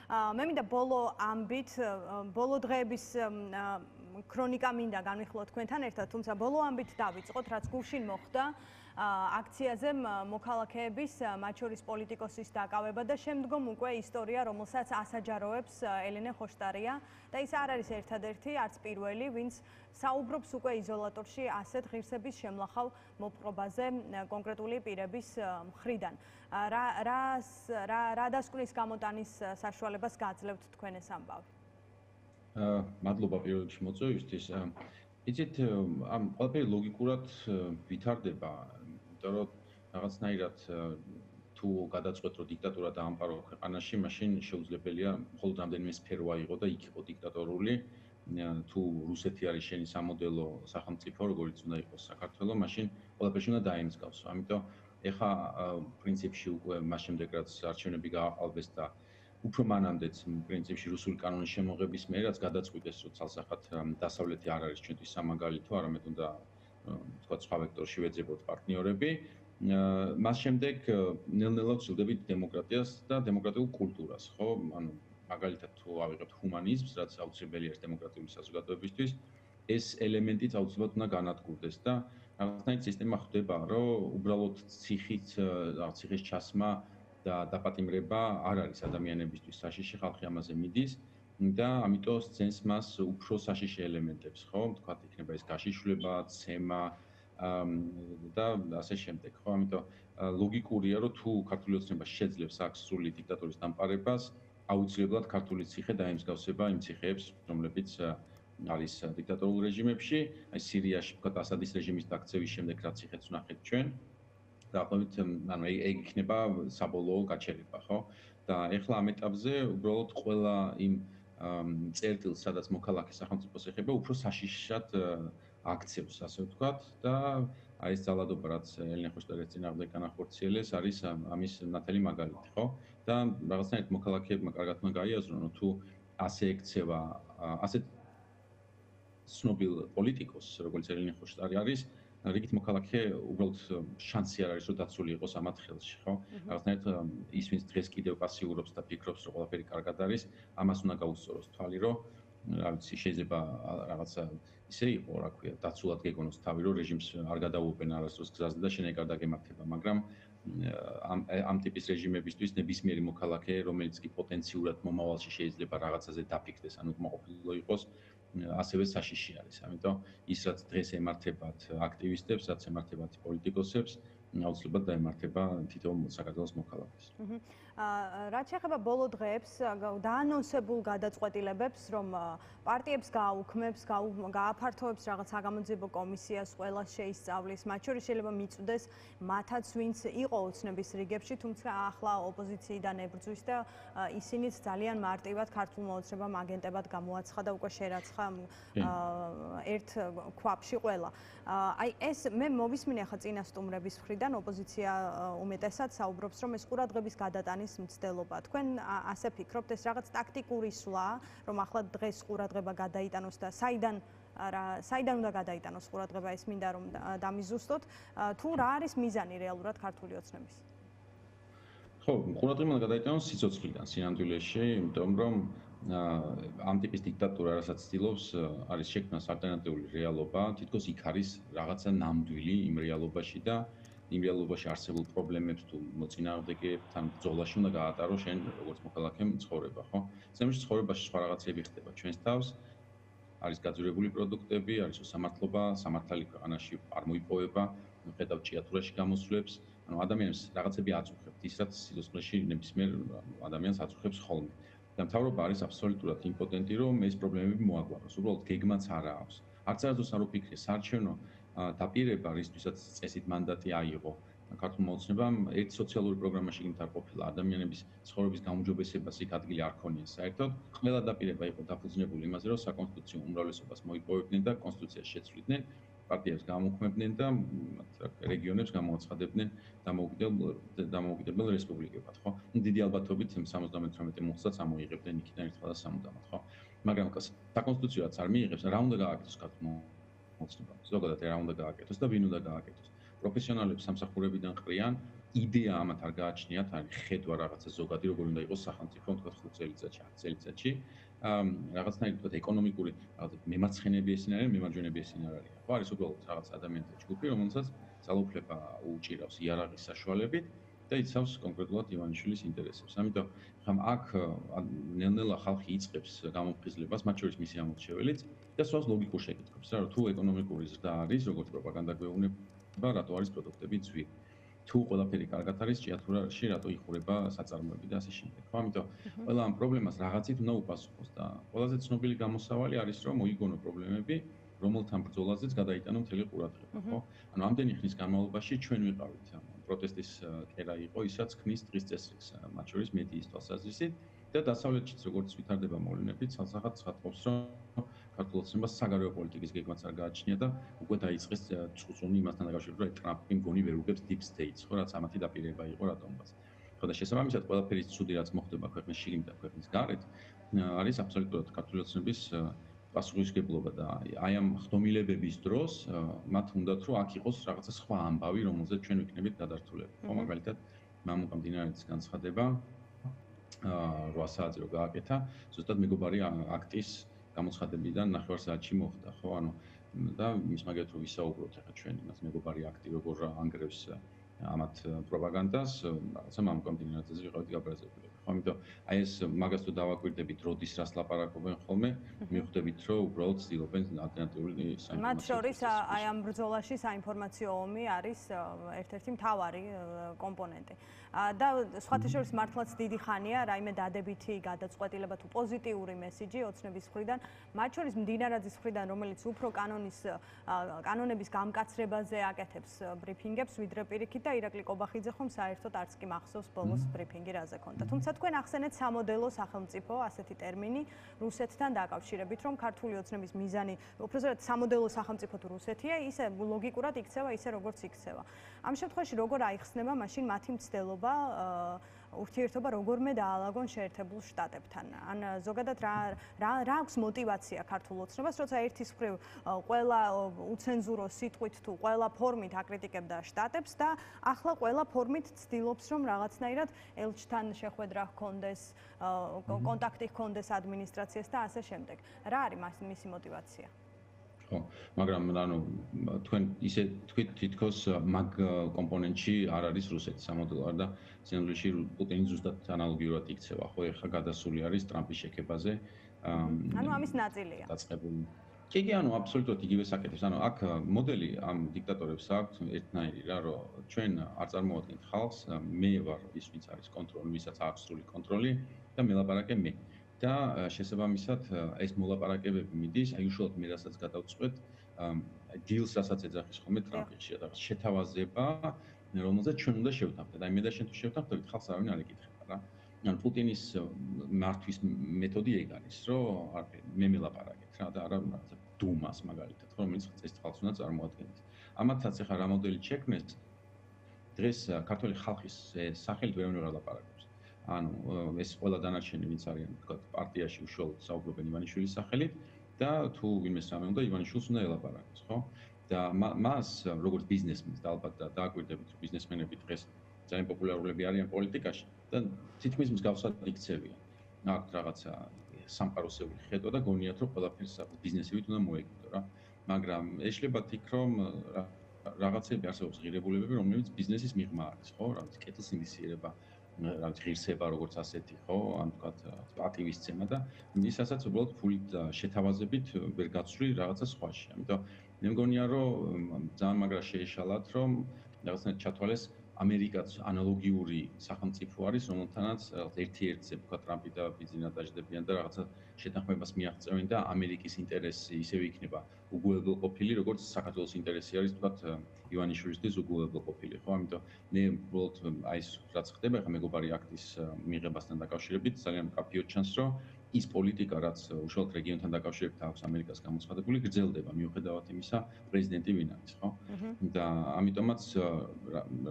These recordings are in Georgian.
მე მინდა ბოლო ამბით, ბოლო დღეების ქრონიკა მინდა განვიხილოთ თქვენთან ერთად, თუმცა ბოლო ამბით დავიწყოთ, რაც გუშინ მოხდა აქციაზე მოქალაქეების, მათ შორის პოლიტიკოსის დაკავება და შემდგომ უკვე ისტორია, რომელსაც ასაჯაროებს ელენე ხოშტარია და ის არ არის ერთადერთი, არც პირველი, ვინც საუბრობს უკვე იზოლატორში ასეთ ღირსების შემლახავ მოპყრობაზე კონკრეტული პირების მხრიდან. რა დასკვნის გამოტანის საშუალებას გაძლევთ თქვენ ეს ამბავი? მადლობა პირველ რიგში მოწვევისთვის. იცით, ამ ყველაფერი ლოგიკურად ვითარდება, იმიტომ რომ რაღაცნაირად თუ გადაწყვეტ რომ დიქტატურა დაამყარო ქვეყანაში, მაშინ შეუძლებელია მხოლოდ რამდენიმე სფერო აიღო და იქ იყო დიქტატორული. თუ რუსეთი არის შენი სამოდელო სახელმწიფო, როგორც უნდა იყოს საქართველო, მაშინ ყველაფერში უნდა დაემსგავსო. ამიტომ ეხა პრინციპში უკვე მას შემდეგ რაც არჩევნები გააყალბეს და უფრო მანამდეც პრინციპში რუსული კანონის შემოღების მერე რაც გადაწყვიტეს, რომ ცალსახად დასავლეთი არ არის ჩვენთვის სამაგალითო, არამედ უნდა თქვა სხვა ვექტორში ვეძებოთ პარტნიორები. მას შემდეგ ნელ-ნელა ვცილდებით დემოკრატიას და დემოკრატიულ კულტურას, ხო? ანუ მაგალითად თუ ავიღებთ ჰუმანიზმს, რაც აუცილებელია დემოკრატიული საზოგადოებისთვის, ეს ელემენტიც აუცილებლად უნდა განადგურდეს და რაღაცნაირად სისტემა ხვდება, რომ უბრალოდ ციხის ჩასმა და დაპატიმრება არ არის ადამიანებისთვის საშიში, ხალხი ამაზე მიდის და ამიტომ სცენს მას უფრო საშიში ელემენტებს, ხო? თქვათ იქნება ეს გაშიშვლება, ცემა და ასე შემდეგ, ხო? ამიტომ ლოგიკურია, რომ თუ ქართული ოცნება შეძლებს აქ სრული დიქტატურის დამყარებას, აუცილებლად ქართული ციხე დაემსგავსება იმ ციხეებს, რომლებიც არის დიქტატორულ რეჟიმებში, აი სირიაში, თქვათ ასადის რეჟიმის დაქცევის შემდეგ რაც ციხეც ვნახეთ ჩვენ. დაახლოებით ანუ ეგ იქნება საბოლოო გაჩერება, ხო? და ეხლა ამ ეტაპზე უბრალოდ ყველა იმ წერტილს, სადაც მოქალაქე სახელმწიფოს ეხება, უფრო საშიშად აქცევს, ასე ვთქვათ და აი ეს ძალადობა, რაც ელენე ხოშტარიას წინააღმდეგ განახორციელეს, არის ამის ნათელი მაგალითი, ხო? და რაღაცნაირად მოქალაქეებმა კარგად უნდა გაიაზრონ, რომ თუ ასე ექცევა, ასეთ ცნობილ პოლიტიკოსს, როგორც ელენე ხოშტარი არის, რიგით მოქალაქე უბრალოდ შანსი არ არის, რომ დაცული იყოს ამათ ხელში, ხო? რაღაცნაირად ის, ვინც დღეს კიდევ პასიურობს და ფიქრობს, რომ ყველაფერი კარგად არის, ამას უნდა გაუსწოროს თვალი, რომ რა ვიცი, შეიძლება რაღაცა ისე იყო, რა ქვია, დაცულად გეგონოს თავი, რომ რეჟიმს არ გადაუვებენ არასდროს გზაზე და შენ ეგ არ დაგემართება, მაგრამ ამ ტიპის რეჟიმებისთვის ნებისმიერი მოქალაქე, რომელიც კი პოტენციურად მომავალში შეიძლება რაღაცაზე დაფიქრდეს, ანუ კმაყოფილო იყოს, ასევე საშიში არის. ამიტომ ის რაც დღეს ემართებათ აქტივისტებს, რაც ემართებათ პოლიტიკოსებს, აუცილებლად დაემართება თითოეულ საქართველოს მოქალაქეს. რაც შეეხება ბოლო დღეებს, დაანონსებულ გადაწყვეტილებებს, რომ პარტიებს გააუქმებს, გააფართოვებს რაღაც საგამოძიებო კომისიას, ყველას შეისწავლის, მათ შორის შეიძლება მიწვდეს მათაც, ვინც იყო ოცნების რიგებში, თუმცა ახლა ოპოზიციიდან ებრძვის და ისინიც ძალიან მარტივად ქართულ მოოცნებამ აგენტებად გამოაცხადა, უკვე შერაცხა ერთ ქვაბში ყველა. აი ეს მე მოვისმინე ახლა წინასტუმრების მხრიდან ოპოზიცია უმეტესად საუბრობს, რომ ეს ყურადღების გადატანის მცდელობა. თქვენ ასე ფიქრობთ, ეს რაღაც ტაქტიკური სვლა, რომ ახლა დღეს ყურადღება გადაიტანოს და საიდან უნდა გადაიტანოს ყურადღება, ეს მინდა რომ დამიზუსტოთ, თუ რა არის მიზანი რეალურად ქართული ოცნების? ხო, ყურადღება გადაიტანოს სიცოცხლიდან, სინამდვილეში, იმიტომ რომ ამ ტიპის დიქტატურა, რასაც ცდილობს, არის შექმნას ალტერნატიული რეალობა, თითქოს იქ არის რაღაცა ნამდვილი იმ რეალობაში და იმ რეალობაში არსებულ პრობლემებს თუ მოწინააღმდეგეებთან ბრძოლაში უნდა გაატარო შენ როგორც მოქალაქემ ცხოვრება, ხო? ზემში ცხოვრებაში სხვა რაღაცები ხდება ჩვენს თავს. არის გაძვირებული პროდუქტები, არის უსამართლობა, სამართალი ქვეყანაში არ მოიპოვება, ხედავთ ჭიათურაში გამოსვლებს, ანუ ადამიანებს რაღაცები აწუხებთ, ის რაც სიცოცხლეში ნებისმიერ ადამიანს აწუხებს ხოლმე. და მთავრობა არის აბსოლუტურად იმპოტენტი, რომ ეს პრობლემები მოაგვაროს. უბრალოდ გეგმაც არ აქვს. არც არასდროს არ უფიქრეს საარჩევნო დაპირება, რისთვისაც წესით მანდატი აიღო. ქართულმა ოცნებამ ერთ სოციალური პროგრამაში გინდ არ ყოფილა ადამიანების ცხოვრების გაუმჯობესებას იქ ადგილი არ ქონია საერთოდ. ყველა დაპირება იყო დაფუძნებული იმაზე, რომ საკონსტიტუციო უმრავლესობას მოიპოვებდნენ და კონსტიტუციას შეცვლიდნენ, პარტიებს გამოუქმებდნენ და რეგიონებს გამოაცხადებდნენ დამოუკიდებელ რესპუბლიკებად, ხო? დიდი ალბათობით 78 მოხსაც ამოიღებდნენ იქიდან ერთხელ და სამუდამოდ, ხო? მაგრამ საკონსტიტუციოც არ მიიღებს, რა უნდა გააკეთოს ქართულმა ოცნებამ? ზოგადად რა უნდა გააკეთოს და ვინ უნდა გააკეთოს? პროფესიონალებს სამსახურებიდან ყრიან, იდეა ამათ არ გააჩნიათ, არის ხედვა რაღაცა ზოგადი, როგორ უნდა იყოს სახელმწიფო, თქვა 5 წელიწადში, 10 წელიწადში. რაღაცნაირად თქვა ეკონომიკური რაღაცა მემარცხენეები ესენი არიან, მემარჯვენეები ესენი არ არიან. ხო, არის უბრალოდ რაღაც ადამიანთა ჯგუფი, რომელსაც ძალაუფლება უჭირავს იარაღის საშუალებით და იცავს კონკრეტულად ივანიშვილის ინტერესებს. ამიტომ ხომ აქ ნელ-ნელა ხალხი იწყებს გამოფხიზლებას, მათ შორის მისი ამორჩეველიც და სწორად ლოგიკურ შეკითხვებს, რა თუ ეკონომიკური ზრდა არის, როგორც პროპაგანდა გვეუბნება, რატო არის პროდუქტები ძვირი? თუ ყველაფერი კარგად არის, ჭიათურაში რატო იხურება საწარმოები და ასე შემდეგ. ხო, ამიტომ ყველა ამ პრობლემას რაღაცით უნდა უპასუხოს და ყველაზე ცნობილი გამოსავალი არის, რომ მოიგონო პრობლემები, რომელთან ბრძოლაზეც გადაიტანო მთელი ყურადღება, ხო? ანუ ამდენი ხნის განმავლობაში ჩვენ ვიყავით პროტესტის კერა იყო, ისაც ქმნის დღის წესრიგს, მათ შორის მედიის თვალსაზრისით და დასავლეთშიც როგორც ვითარდება მოვლენები, ცალსახად ცხადყოფს, რომ ქართულ ოცნებას საგარეო პოლიტიკის გეგმაც არ გააჩნია და უკვე დაიწყეს წუწუნი იმასთან დაკავშირებით, რომ ტრამპი მგონი ვერ უგებს deep states, ხო, რაც ამათი დაპირება იყო რატომღაც. ხო და შესაბამისად ყველაფერი ცუდი რაც მოხდება ქვეყნის შიგნით და ქვეყნის გარეთ, არის აბსოლუტურად ქართული ოცნების პასუხისმგებლობა და აი ამ ხდომილებების დროს მათ უნდათ რომ აქ იყოს რაღაცა სხვა ამბავი, რომელზეც ჩვენ ვიქნებით გადართულები. ხო, მაგალითად, მამუკა მდინარეეთის განცხადება 8 საათზე რო გააკეთა, ზუსტად მეგობარი აქტის გამოცხადებიდან 9 საათში მოხდა, ხო, ანუ და ის მაგათ რო ვისაუბროთ ახლა ჩვენ იმას მეგობარი აქტი როგორ ანგრევს ამათ პროპაგანდას, რაღაცა მამუკა მდინარეეთზე ვიყავით გაბრაზებული. ხო, ამიტომ აი ეს მაგას თუ დავაკვირდებით, როდის რას ლაპარაკობენ ხოლმე, მიხვდებით, რომ უბრალოდ ცდილობენ ალტერნატიული საინფორმაციო. მათ შორის აი ამ ბრძოლაში საინფორმაციო ომი არის ერთ-ერთი მთავარი კომპონენტი. და სხვათა შორის მართლაც დიდი ხანია რაიმე დადებითი გადაწყვეტილება თუ პოზიტიური მესიჯი ოცნების მხრიდან, მათ შორის მდინარაძის მხრიდან, რომელიც უფრო კანონების გამკაცრებაზე აკეთებს ბრიფინგებს, ვიდრე პირიქით და ირაკლი კობახიძე ხომ საერთოდ არც კი მახსოვს ბოლოს ბრიფინგი რაზე ქონდა. თუმცა თქვენ ახსენეთ სამოდელო სახელმწიფო, ასეთი ტერმინი რუსეთთან დაკავშირებით, რომ ქართული ოცნების მიზანი, უბრალოდ სამოდელო სახელმწიფო თუ რუსეთია, ისე ლოგიკურად იქცევა ისე როგორც იქცევა. ამ შემთხვევაში როგორ აიხსნება მაშინ მათი მცდელობა ურთიერთობა როგორმე დაალაგონ შეერთებულ შტატებთან? ან ზოგადად რა აქვს мотиваცია ქართულ ოცნებას, როცა ერთის მხრივ ყველა უცენზურო სიტყვით თუ ყველა ფორმით აკრიტიკებდა შტატებს და ახლა ყველა ფორმით ცდილობს რომ რაღაცნაირად ელჩთან შეხვედრა ჰქონდეს, კონტაქტი ჰქონდეს ადმინისტრაციას და ასე შემდეგ. რა არის მისი мотиваცია? ხო, მაგრამ ანუ თქვენ ისე თქვით თითქოს მაგ კომპონენტში არ არის რუსეთის სამოდელო არ და სინამდვილეში პუტინი ზუსტად ანალოგიურად იქცევა, ხო, ეხლა გადასული არის ტრამპის შექებაზე. ანუ ამის ნაწილია. დაწყებული. კი, ანუ აბსოლუტურად იგივეს აკეთებს. ანუ აქ მოდელი ამ დიქტატორებს აქვს ერთნაირი რა, რომ ჩვენ არ წარმოვადგენთ ხალხს, მე ვარ ის, ვინც არის კონტროლი, ვისაც აქვს სრული კონტროლი და მელაპარაკე მე. და შესაბამისად ეს მოლაპარაკებები მიდის, აი უშუალოდ მე რასაც გადავწყვეტ, დილს რასაც ეძახის ხოლმე ტრამპში და შეთავაზება, რომელზეც ჩვენ უნდა შევთანხმდეთ. აი მე და შენ თუ შევთანხმდებით, ხალხს არავინ არ ეკითხება რა. ანუ პუტინის მართვის მეთოდი ეგ არის, რომ მე მელაპარაკეთ რა და არა რაღაცა დუმას მაგალითად, რომელიც ეს ხალხს უნდა წარმოადგენდეს. ამათაც ახლა რა მოდელი შექმნეს, დღეს ქართული ხალხის სახელით ვერავინ არ ლაპარაკობს. ანუ ეს ყველა დანარჩენი ვინც არიან თქვა პარტიაში უშუალოდ საუბრობენ ივანიშვილის სახელით და თუ ვინმეს რამე უნდა ივანიშვილს უნდა ელაპარაკოს, ხო? და მას როგორც ბიზნესმენს და ალბათ დააკვირდებით რომ ბიზნესმენები დღეს ძალიან პოპულარულები არიან პოლიტიკაში და თითქმის მსგავსად იქცევიან. აქვს რაღაცა სამყაროსეული ხედვა და გონიათ რომ ყველაფერს ბიზნესივით უნდა მოეკიდო რა. მაგრამ ეშლება თქ რომ რაღაცები არსებობს ღირებულებები, რომლებიც ბიზნესის მიღმა არის, ხო? რაღაც კეთილს ინიციირება რაღაც ღირსება როგორც ასეთი, ხო? ან თქვა პატივისცემა და ისასაც უბრალოდ ფულით შეთავაზებით ვერ გაცვლი რაღაცა სხვაში. ამიტომ მე მგონია რომ ძალიან მაგრა შეეშალათ რომ რაღაცნაირად ჩათვალეს ამერიკაც ანალოგიური სახელმწიფო არის, რომელთანაც ერთ-ერთზე თქვა ტრამპი და ბიძინა დაждდებიან და რაღაცა შეთანხმებას მიაღწევენ და ამერიკის ინტერესი ისევე იქნება უგულებელყოფილი, როგორც საქართველოს ინტერესი არის თქვა ივანიშვილისთვის უგულებელყოფილი, ხო? ამიტომ მე უბრალოდ აი ეს რაც ხდება ხა მეგობარი აქტის მიღებასთან დაკავშირებით ძალიან მკაფიოდ ჩანს, რომ ის პოლიტიკა, რაც უშუალოდ რეგიონთან დაკავშირებით აქვს ამერიკას გამოცხადებული, გრძელდება მიუხედავად იმისა, პრეზიდენტი ვინ არის, ხო? და ამიტომაც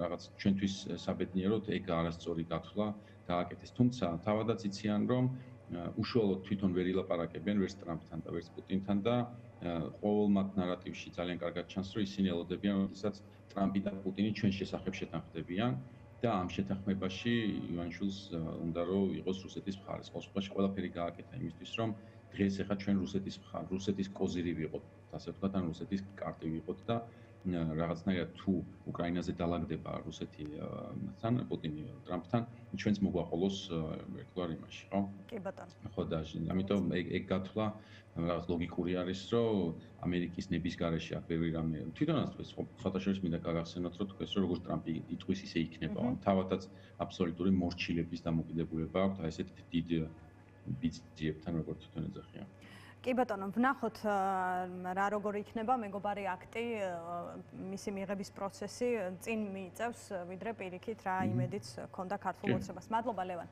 რაღაც ჩვენთვის საბედნიეროდ ეგ არასწორი გათვლა გააკეთეს. თუმცა თავადაც იციან, რომ უშუალოდ თვითონ ვერ ილაპარაკებენ ვერც ტრამპთან და ვერც პუტინთან და ყოველ მათ ნარატივში ძალიან კარგად ჩანს, რომ ისინი ელოდებიან, როდესაც ტრამპი და პუტინი ჩვენ შესახებ შეთანხმდებიან და ამ შეთანხმებაში ივანიშვილს უნდა რომ იყოს რუსეთის მხარეს. ყოველ შემთხვევაში ყველაფერი გააკეთა იმისთვის, რომ დღეს ახლა ჩვენ რუსეთის კოზირი ვიყოთ, ასე ვთქვათ, ან რუსეთის კარტი ვიყოთ და რაღაცნაირად თუ უკრაინაზე დალაგდება რუსეთი თან პუტინი ტრამპთან, ჩვენც მოგვაყოლოს ერთგვარ იმაში, ხო? კი ბატონო. ხო და ამიტომ ეგ გათვლა რაღაც ლოგიკური არის, რომ ამერიკის ნების გარეშე აქ ბევრი რამე თვითონაც თქვენ სხვათა შორის მინდა გაგახსენოთ, რომ თქვენ რომ როგორც ტრამპი იტყვის, ისე იქნება. თავადაც აბსოლუტური მორჩილების დამოკიდებულება აქვს, აი ესეთ დიდ ბიძიებთან როგორც თქვენ ეძახიან. კი ბატონო, ვნახოთ რა როგორი იქნება მეგობარი აქტი, მისი მიღების პროცესი წინ მიიწევს, ვიდრე პირიქით რა იმედიც ქონდა ქართულ ოცნებას. მადლობა ლევან.